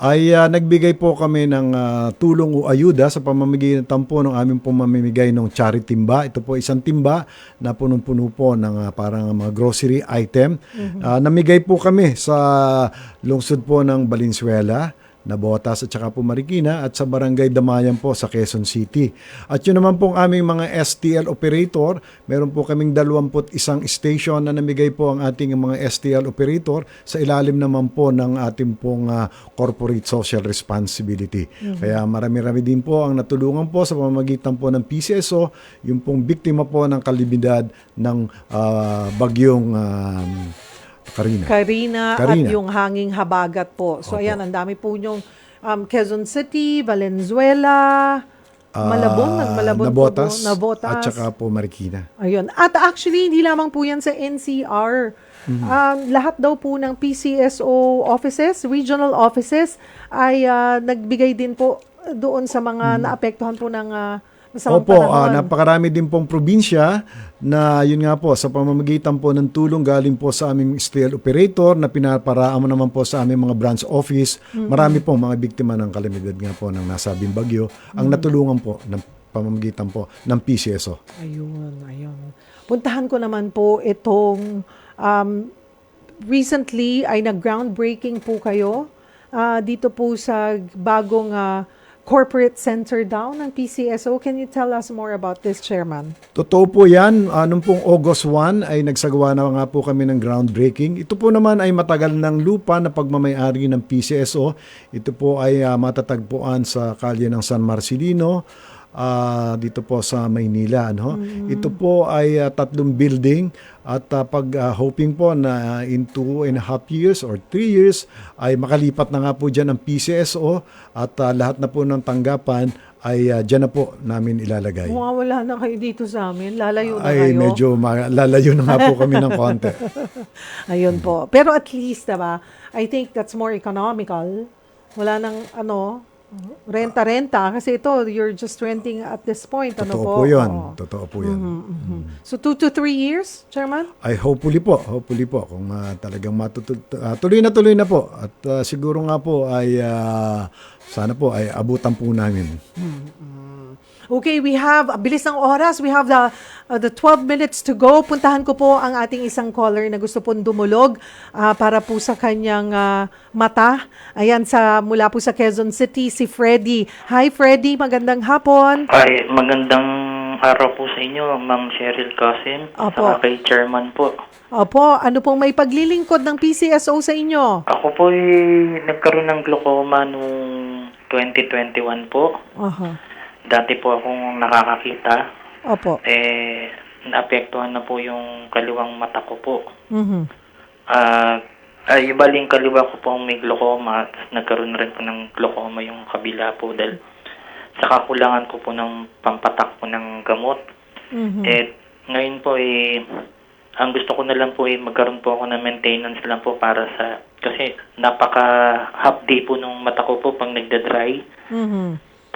C: ay nagbigay po kami ng tulong o ayuda sa pamamagitan po ng aming pamamimigay ng charity timba. Ito po isang timba na punong-puno po ng parang mga grocery item. Namigay po kami sa lungsod po ng Valenzuela, Navotas at saka po Marikina at sa Barangay Damayan po sa Quezon City. At yun naman pong aming mga STL operator, meron po kaming 21 station na namigay po ang ating mga STL operator sa ilalim naman po ng ating pong corporate social responsibility. Kaya marami-rami din po ang natulungan po sa pamamagitan po ng PCSO, yung pong biktima po ng kalamidad ng bagyong Karina
A: at yung hanging habagat po. So, ayan, ang dami po yung Quezon City, Valenzuela, Malabon,
C: Navotas,
A: Navotas.
C: at saka po Marikina.
A: Ayun. At actually, hindi lamang po yan sa NCR. Lahat daw po ng PCSO offices, regional offices, ay nagbigay din po doon sa mga naapektuhan po ng masamang
C: Opo,
A: panahon.
C: napakarami din pong probinsya na yun nga po, sa pamamagitan po ng tulong galing po sa aming STL operator na pinaparaan naman po sa aming mga branch office. Marami pong mga biktima ng kalamidad nga po ng nasabing bagyo ang natulungan po ng pamamagitan po ng PCSO.
A: Ayun. Puntahan ko naman po itong recently ay nag-groundbreaking po kayo dito po sa bagong corporate center daw ng PCSO. Can you tell us more about this, Chairman?
C: Totoo po yan. Nung pong August 1 ay nagsagawa na nga po kami ng groundbreaking. Ito po naman ay matagal ng lupa na pagmamayari ng PCSO. Ito po ay matatagpuan sa kalye ng San Marcelino, dito po sa Maynila. Ito po ay 3 building at hoping po na in 2.5 years or 3 years ay makalipat na nga po dyan ang PCSO at lahat na po ng tanggapan ay dyan na po namin ilalagay.
A: Wala na kayo dito sa amin. Lalayo na
C: Ay
A: kayo.
C: medyo lalayo na nga po kami ng konti.
A: Ayun po. Pero at least, diba, I think that's more economical. Wala nang renta-renta. Kasi ito, you're just renting at this point.
C: Totoo
A: po?
C: po yun.
A: Oo.
C: Totoo po yun.
A: So 2 to 3 years, Chairman?
C: Ay hopefully po kung talagang tuloy na po at siguro nga po ay sana po ay abutan po namin.
A: Okay, we have, bilis ng oras, we have the 12 minutes to go. Puntahan ko po ang ating isang caller na gusto pong dumulog para po sa kanyang mata. Ayan, mula po sa Quezon City, si Freddy. Hi Freddy, magandang hapon.
E: Ay, magandang araw po sa inyo, Ma'am Cheryl Qasim.
A: Opo.
E: Saka kay Chairman po.
A: Opo, ano pong may paglilingkod ng PCSO sa inyo?
E: Ako po nagkaroon ng glaucoma noong 2021 po. Dati po akong nakakakita.
A: Opo.
E: Naapektuhan na po yung kaliwang mata ko po. Ay, baling kaliwa ko po ang may glaucoma. Nagkaroon na rin po ng glaucoma yung kabila po dahil sa kakulangan ko po ng pampatak po ng gamot. Eh, ngayon po ang gusto ko na lang po magkaroon po ako ng maintenance lang po para sa, kasi napaka-half day po nung mata ko po pag nagda-dry.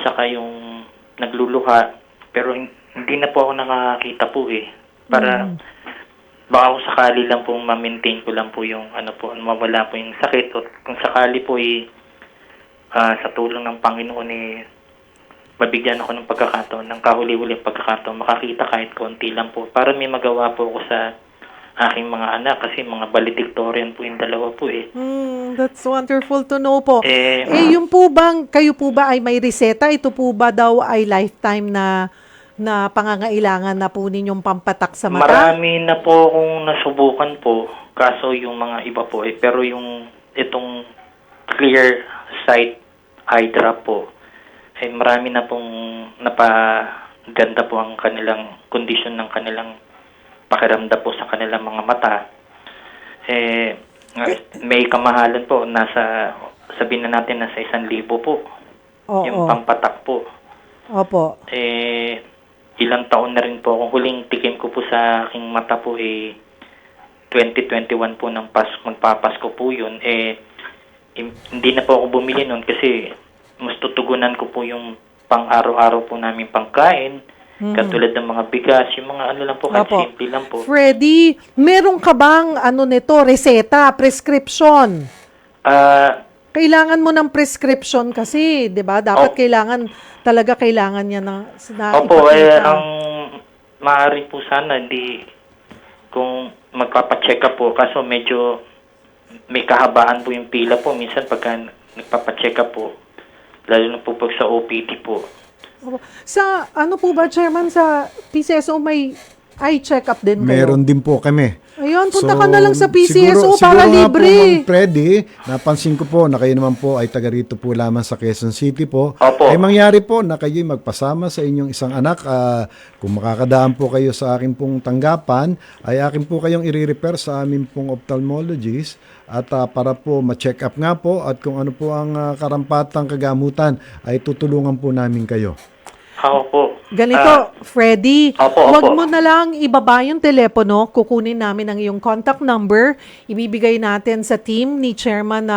E: Saka yung nagluluha. Pero hindi na po ako nakakita po Para baka kung sakali lang po ma-maintain ko lang po yung mawala po yung sakit. O kung sakali po sa tulong ng Panginoon mabigyan ako ng pagkakataon, ng kahuli-huli pagkakataon, makakita kahit konti lang po. Para may magawa po ako sa aking mga anak kasi mga valedictorian po yung dalawa po
A: That's wonderful to know po. Yung po bang, kayo po ba ay may reseta? Ito po ba daw ay lifetime na pangangailangan na po ninyong pampatak sa mata?
E: Marami na po akong nasubukan po. Kaso yung mga iba po pero yung itong clear sight eye drop po, marami na pong napaganda po ang kanilang kondisyon ng kanilang pakiramdam po sa kanilang mga mata. May kamahalan po, sabihin na natin nasa 1,000 po. Yung pampatak po.
A: Opo.
E: Ilang taon na rin po akong huling tikim ko po sa aking mata po 2021 po ng magpapasko po yun. Hindi na po ako bumili nun kasi mas tutugunan ko po yung pang-araw-araw po namin pangkain, katulad ng mga bigas, yung mga lang po, kahit simple lang po.
A: Freddy, meron ka bang reseta, prescription? Kailangan mo ng prescription kasi, 'di ba? Dapat kailangan niya na
E: Opo,
A: ipakita.
E: ang maaari po sana kung magpapa-check up po, kaso medyo may kahabaan po yung pila po minsan pagka nagpapa-check up po. Lalo na po pag sa OPD po.
A: Sa po ba, Chairman, sa PCSO may eye check-up din kayo?
C: Meron din po kami.
A: Ayun, punta ka na lang sa PCSO
C: siguro
A: para
C: nga
A: libre.
C: Po, Ma'am Freddy, napansin ko po na kayo naman po ay taga rito po lamang sa Quezon City po.
E: Opo.
C: Ay mangyari po na kayo'y magpasama sa inyong isang anak. Kung makakadaan po kayo sa akin pong tanggapan, ay akin po kayong i-refer sa amin pong ophthalmologist at para po ma-check up nga po at kung ano po ang karampatang kagamutan ay tutulungan po namin kayo.
E: Opo.
A: Ganito, Freddy,
E: Opo.
A: wag mo na lang ibaba yung telepono, kukunin namin ang iyong contact number, ibibigay natin sa team ni Chairman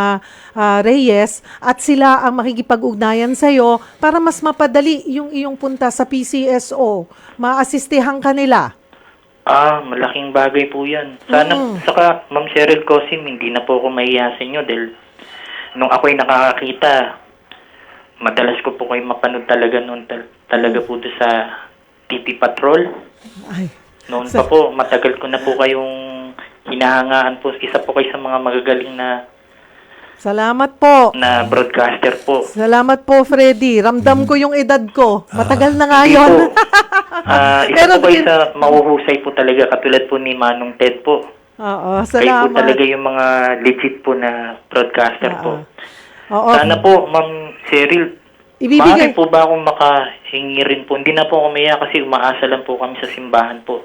A: Reyes at sila ang makikipag-ugnayan sa'yo para mas mapadali yung iyong punta sa PCSO. Maasistihan ka nila.
E: Malaking bagay po yan. Sana, saka Ma'am Cheryl Cosim, hindi na po ako mahiya sa inyo dahil nung ako'y nakakakita, madalas ko po kayo mapanood talaga noon talaga po doon sa TV Patrol.
A: Ay,
E: Noon pa po, matagal ko na po kayong hinahangaan po. Isa po kayo sa mga magagaling
A: salamat po.
E: na broadcaster po.
A: Salamat po, Freddy. Ramdam ko yung edad ko. Matagal na nga
E: Hindi
A: yun.
E: po. Isa
A: Pero
E: po kayo sa mahuhusay po talaga, katulad po ni Manong Ted po.
A: Oo,
E: Kayo po
A: salamat.
E: talaga yung mga legit po na broadcaster po.
A: Oo.
E: Sana po, Ma'am Cheryl,
A: Ibibigay.
E: maaari po ba akong makahingi rin po? Hindi na po ako maya kasi umaasa lang po kami sa simbahan po.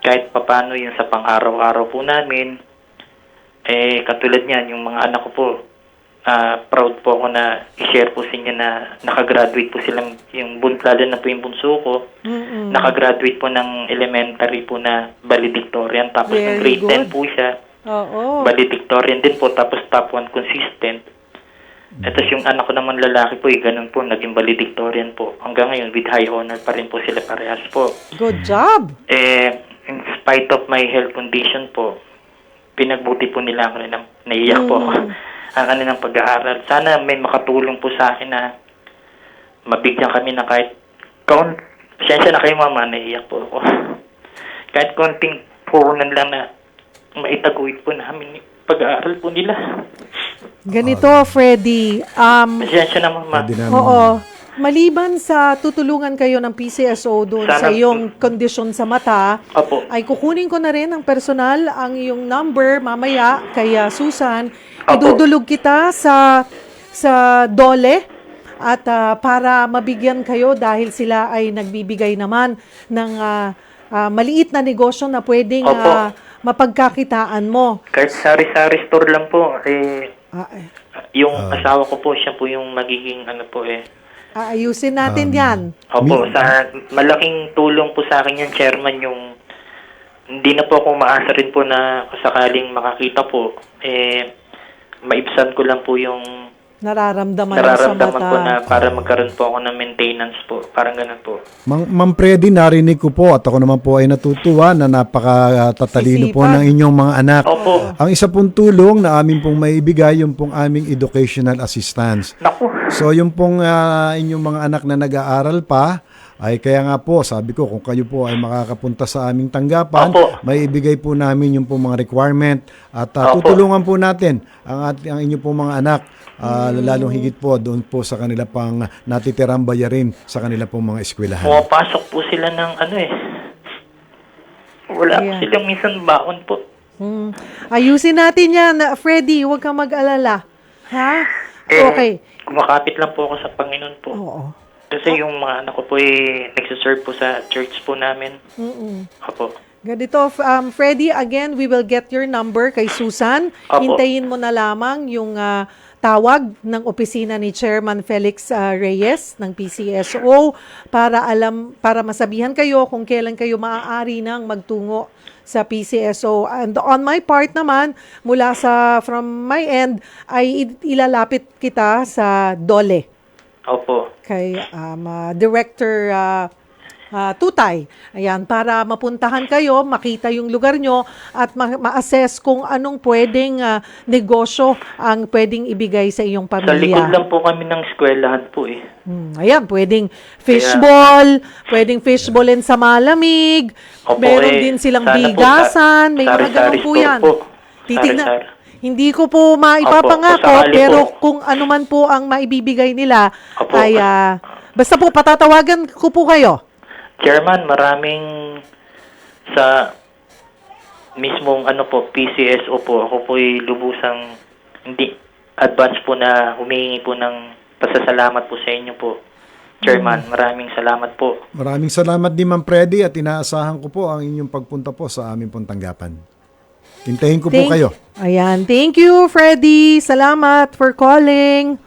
E: Kahit papano yung sa pang-araw-araw po namin. Katulad niyan, yung mga anak ko po, proud po ako na i-share po sa inyo na nakagraduate po silang, lalo na po yung bunso ko, nakagraduate po ng elementary po na valedictorian. Tapos ng
A: Very
E: grade 10
A: good.
E: po siya.
A: Oo.
E: Valedictorian din po, tapos top 1 consistent. At tapos yung anak ko naman lalaki po, ganun po, naging valedictorian po. Hanggang ngayon, with high honor pa rin po sila parehas po.
A: Good job.
E: In spite of my health condition po, pinagbuti po nila ako na naiyak po ako ang kanilang pag-aaral. Sana may makatulong po sa akin na mabigyan kami na kahit pasensya na kayo mama, naiyak po ako. Kahit konting puhunan lang na maitaguyod po namin yung pag-aaral po nila.
A: Ganito, Freddy.
E: Pasensya na mama.
C: Pwede namin-
A: Oo. Maliban sa tutulungan kayo ng PCSO doon
E: Sana-
A: sa iyong kondisyon sa mata,
E: Opo.
A: ay kukunin ko na rin ng personal ang iyong number mamaya kay Susan.
E: Opo.
A: Idudulog kita sa DOLE at para mabigyan kayo dahil sila ay nagbibigay naman ng maliit na negosyo na pwedeng
E: Opo.
A: mapagkakitaan mo.
E: Kahit sari-sari store lang po, yung
C: Ah.
E: asawa ko po, siya po yung magiging
A: Aayusin natin yan.
E: Opo, malaking tulong po sa akin yung chairman, yung hindi na po ako maasa rin po na sakaling makakita po, maibsan ko lang po yung
A: Nararamdaman
E: nararamdaman
A: sa mata.
E: ko na para magkaroon po ako ng maintenance po. Parang ganun po.
C: Ma'am Freddy, narinig ko po at ako naman po ay natutuwa na napakatatalino po
A: Sisipag.
C: ng inyong mga anak.
E: Opo.
C: Ang isa pong tulong na amin pong maibigay, yung pong aming educational assistance.
E: Naku.
C: So yung pong inyong mga anak na nag-aaral pa, ay kaya nga po, sabi ko, kung kayo po ay makakapunta sa aming tanggapan,
E: Opo.
C: may ibigay po namin yung pong mga requirement at
E: Opo.
C: tutulungan po natin ang inyong pong mga anak, lalong higit po doon po sa kanila pang natitirang bayarin sa kanila pong mga eskwelahan.
E: Pumapasok po sila ng wala po
A: Yeah.
E: silang minsan baon po.
A: Ayusin natin yan, Freddy. Huwag kang mag-alala. Ha? Okay.
E: Kumakapit lang po ako sa Panginoon po.
A: Oo.
E: Kasi yung mga anak ko po nagsiserve po sa church po namin. Opo.
A: Ganito, Freddy, again, we will get your number kay Susan.
E: Opo.
A: Hintayin mo na lamang yung tawag ng opisina ni Chairman Felix Reyes ng PCSO para masabihan kayo kung kailan kayo maaari nang magtungo sa PCSO. And on my part naman, from my end, ay ilalapit kita sa DOLE
E: Opo.
A: kay Director Tutay. Ayan, para mapuntahan kayo, makita yung lugar nyo at ma-assess kung anong pwedeng negosyo ang pwedeng ibigay sa iyong
E: Sa likod
A: pamilya.
E: lang po kami ng eskwelahan po
A: Ayan, pwedeng fishball sa malamig,
E: Opo,
A: meron din silang
E: sana po
A: bigasan, may mga
E: sari-sari
A: ganun po
E: store
A: yan.
E: po.
A: Titignan.
E: Sari-sari.
A: Hindi ko po maipapangako,
E: sakali
A: pero
E: po.
A: kung ano man po ang maibibigay nila,
E: Opo.
A: ay basta po patatawagan ko po kayo.
E: Chairman, maraming sa mismong PCSO po. Ako po lubusang hindi advance po na humingi po ng pasasalamat po sa inyo po. Chairman, maraming salamat po.
C: Maraming salamat din, Ma'am Freddy, at inaasahan ko po ang inyong pagpunta po sa aming pong tanggapan. Hintayin ko po kayo.
A: Ayan, thank you, Freddy. Salamat for calling.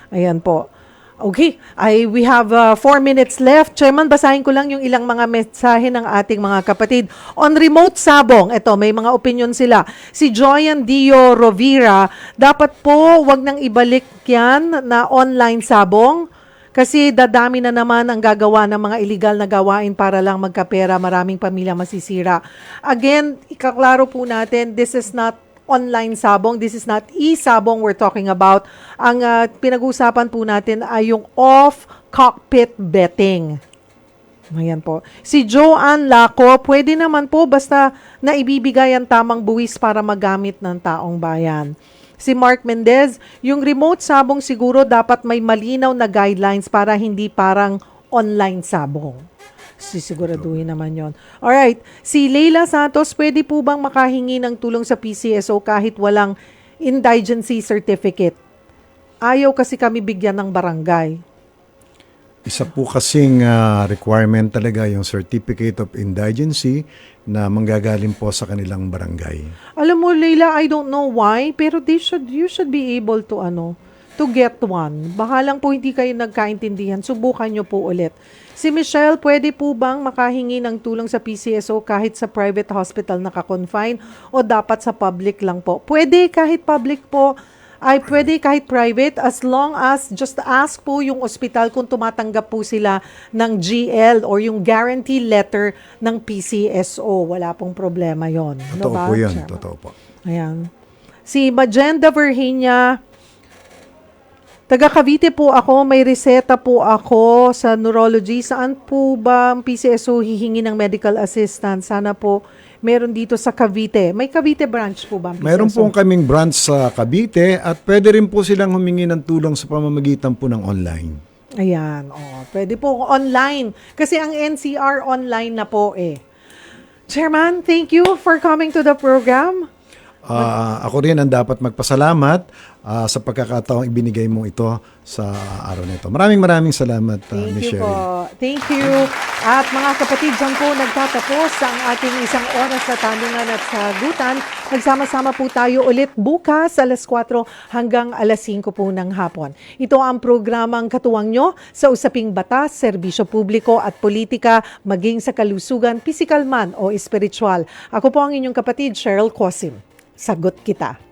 A: Ayan po. Okay, we have 4 minutes left. Chairman, basahin ko lang yung ilang mga mensahe ng ating mga kapatid. On remote sabong, eto, may mga opinion sila. Si Joyan Dio Rovira, dapat po wag nang ibalik yan na online sabong kasi dadami na naman ang gagawa ng mga illegal na gawain para lang magkapera. Maraming pamilya masisira. Again, ikaklaro po natin, this is not online sabong. This is not e-sabong we're talking about. Ang pinag-uusapan po natin ay yung off-cockpit betting. Ayan po. Si Joanne Laco, pwede naman po basta naibibigay ang tamang buwis para magamit ng taong bayan. Si Mark Mendez, yung remote sabong siguro dapat may malinaw na guidelines para hindi parang online sabong. Sisiguraduhin naman yon. Alright, si Leila Santos, pwede po bang makahingi ng tulong sa PCSO kahit walang indigency certificate? Ayaw kasi kami bigyan ng barangay.
C: Isa po kasing requirement talaga yung Certificate of Indigency na manggagaling po sa kanilang barangay.
A: Alam mo, Leila, I don't know why, pero you should be able to to get one. Baka lang po hindi kayo nagkaintindihan. Subukan nyo po ulit. Si Michelle, pwede po bang makahingi ng tulong sa PCSO kahit sa private hospital naka-confine o dapat sa public lang po? Pwede kahit public po, ay pwede kahit private as long as just ask po yung ospital kung tumatanggap po sila ng GL or yung guarantee letter ng PCSO. Wala pong problema yon.
C: Totoo po yun. Totoo po.
A: Ayan. Si Magenda Virginia, taga Cavite po ako, may reseta po ako sa neurology. Saan po ba ang PCSO hihingi ng medical assistance? Sana po meron dito sa Cavite. May Cavite branch po ba ang PCSO?
C: Mayroon po kaming branch sa Cavite at pwede rin po silang humingi ng tulong sa pamamagitan po ng online.
A: Ayan, pwede po online. Kasi ang NCR online na po eh. Chairman, thank you for coming to the program.
C: Ako rin ang dapat magpasalamat sa pagkakataong ibinigay mo ito sa araw na ito. Maraming salamat,
A: Thank
C: Miss
A: you
C: Sherry.
A: po. Thank you. At mga kapatid, dyan po nagtatapos ang ating isang oras na tanungan at sagutan. Nagsama-sama po tayo ulit bukas alas 4 hanggang alas 5 po ng hapon. Ito ang programang katuwang nyo sa usaping batas, serbisyo publiko at politika, maging sa kalusugan, pisikal man o espiritual. Ako po ang inyong kapatid, Cheryl Cosim. Sagot kita.